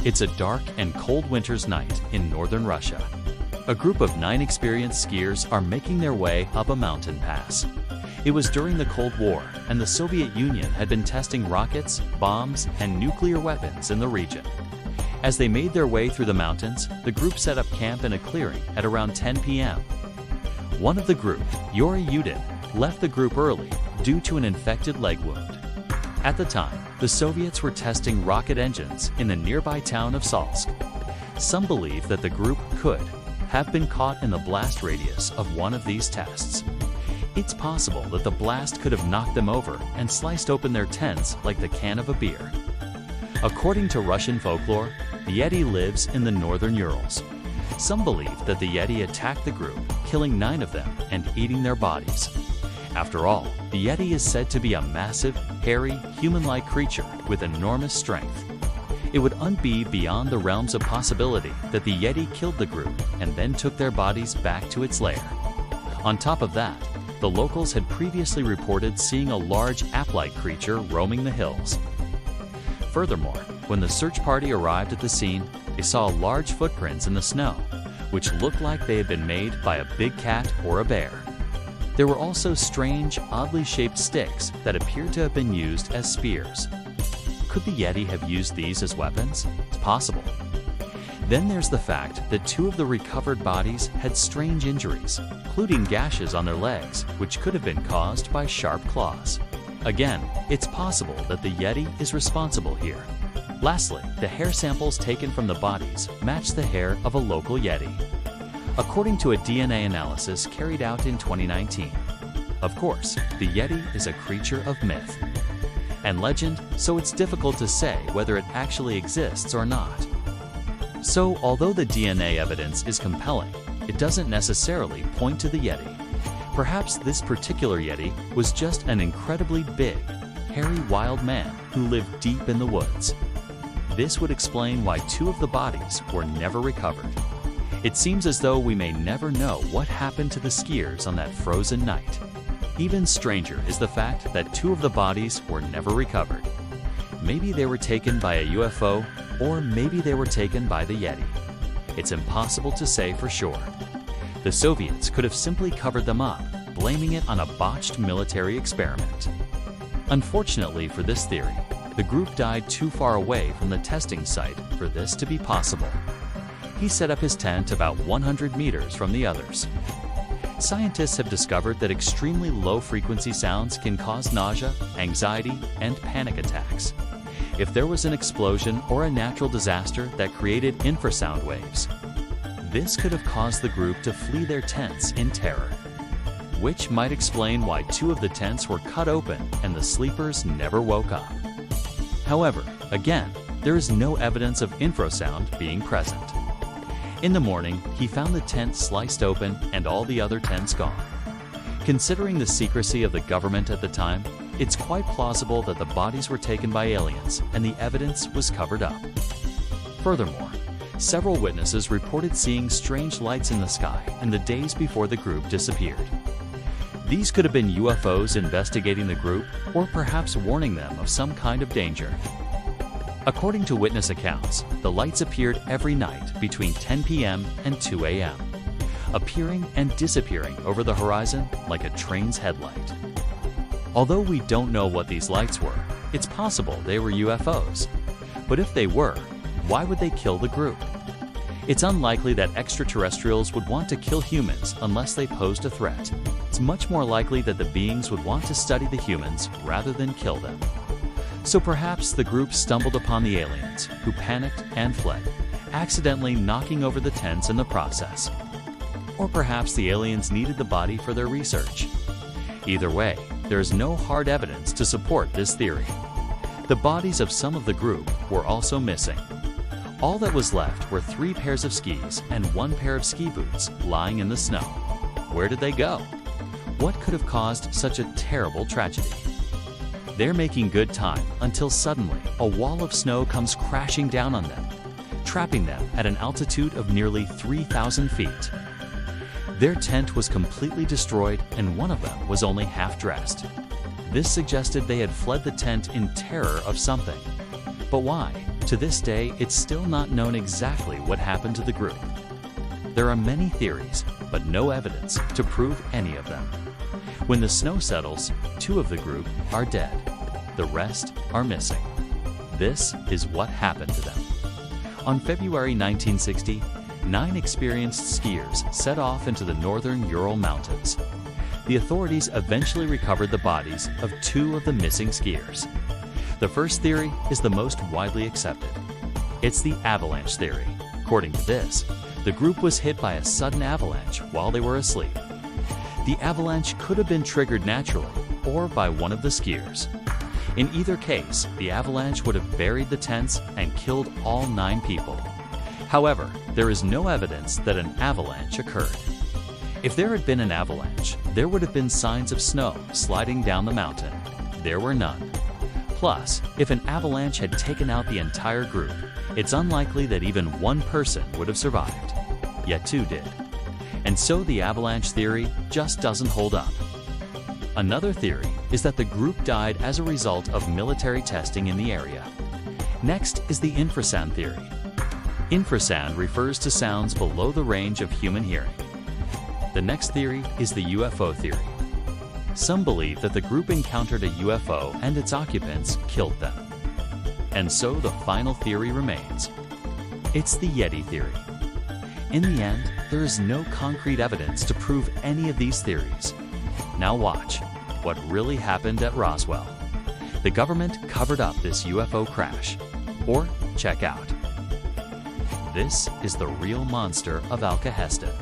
It's a dark and cold winter's night in northern Russia. A group of 9 experienced skiers are making their way up a mountain pass. It was during the Cold War, and the Soviet Union had been testing rockets, bombs, and nuclear weapons in the region. As they made their way through the mountains, the group set up camp in a clearing at around 10 p.m. One of the group, Yuri Yudin, left the group early due to an infected leg wound. At the time, the Soviets were testing rocket engines in the nearby town of Salsk. Some believe that the group could have been caught in the blast radius of one of these tests. It's possible that the blast could have knocked them over and sliced open their tents like the can of a beer. According to Russian folklore, the Yeti lives in the northern Urals. Some believe that the Yeti attacked the group, killing 9 of them and eating their bodies. After all, the Yeti is said to be a massive, hairy, human-like creature with enormous strength. It would be beyond the realms of possibility that the Yeti killed the group and then took their bodies back to its lair. On top of that, the locals had previously reported seeing a large ape-like creature roaming the hills. Furthermore, when the search party arrived at the scene, they saw large footprints in the snow, which looked like they had been made by a big cat or a bear. There were also strange, oddly shaped sticks that appeared to have been used as spears. Could the Yeti have used these as weapons? It's possible. Then there's the fact that 2 of the recovered bodies had strange injuries, including gashes on their legs, which could have been caused by sharp claws. Again, it's possible that the Yeti is responsible here. Lastly, the hair samples taken from the bodies match the hair of a local Yeti, according to a DNA analysis carried out in 2019. Of course, the Yeti is a creature of myth and legend, so it's difficult to say whether it actually exists or not. So, although the DNA evidence is compelling, it doesn't necessarily point to the Yeti. Perhaps this particular Yeti was just an incredibly big, hairy wild man who lived deep in the woods. This would explain why 2 of the bodies were never recovered. It seems as though we may never know what happened to the skiers on that frozen night. Even stranger is the fact that 2 of the bodies were never recovered. Maybe they were taken by a UFO, or maybe they were taken by the Yeti. It's impossible to say for sure. The Soviets could have simply covered them up, blaming it on a botched military experiment. Unfortunately for this theory, the group died too far away from the testing site for this to be possible. He set up his tent about 100 meters from the others. Scientists have discovered that extremely low-frequency sounds can cause nausea, anxiety, and panic attacks. If there was an explosion or a natural disaster that created infrasound waves, this could have caused the group to flee their tents in terror, which might explain why 2 of the tents were cut open and the sleepers never woke up. However, again, there is no evidence of infrasound being present. In the morning, he found the tent sliced open and all the other tents gone. Considering the secrecy of the government at the time, it's quite plausible that the bodies were taken by aliens and the evidence was covered up. Furthermore, several witnesses reported seeing strange lights in the sky in the days before the group disappeared. These could have been UFOs investigating the group or perhaps warning them of some kind of danger. According to witness accounts, the lights appeared every night between 10 p.m. and 2 a.m., appearing and disappearing over the horizon like a train's headlight. Although we don't know what these lights were, it's possible they were UFOs. But if they were, why would they kill the group? It's unlikely that extraterrestrials would want to kill humans unless they posed a threat. It's much more likely that the beings would want to study the humans rather than kill them. So perhaps the group stumbled upon the aliens, who panicked and fled, accidentally knocking over the tents in the process. Or perhaps the aliens needed the body for their research. Either way, there is no hard evidence to support this theory. The bodies of some of the group were also missing. All that was left were 3 pairs of skis and 1 pair of ski boots lying in the snow. Where did they go? What could have caused such a terrible tragedy? They're making good time until suddenly a wall of snow comes crashing down on them, trapping them at an altitude of nearly 3,000 feet. Their tent was completely destroyed and one of them was only half dressed. This suggested they had fled the tent in terror of something. But why? To this day, it's still not known exactly what happened to the group. There are many theories, but no evidence to prove any of them. When the snow settles, 2 of the group are dead. The rest are missing. This is what happened to them. On February 1960, 9 experienced skiers set off into the northern Ural Mountains. The authorities eventually recovered the bodies of 2 of the missing skiers. The first theory is the most widely accepted. It's the avalanche theory. According to this, the group was hit by a sudden avalanche while they were asleep. The avalanche could have been triggered naturally or by one of the skiers. In either case, the avalanche would have buried the tents and killed all 9 people. However, there is no evidence that an avalanche occurred. If there had been an avalanche, there would have been signs of snow sliding down the mountain. There were none. Plus, if an avalanche had taken out the entire group, it's unlikely that even one person would have survived. Yet 2 did. And so the avalanche theory just doesn't hold up. Another theory is that the group died as a result of military testing in the area. Next is the infrasound theory. Infrasound refers to sounds below the range of human hearing. The next theory is the UFO theory. Some believe that the group encountered a UFO and its occupants killed them. And so the final theory remains. It's the Yeti theory. In the end, there is no concrete evidence to prove any of these theories. Now watch what really happened at Roswell. The government covered up this UFO crash. Or check out. This is the real monster of Alcaheston.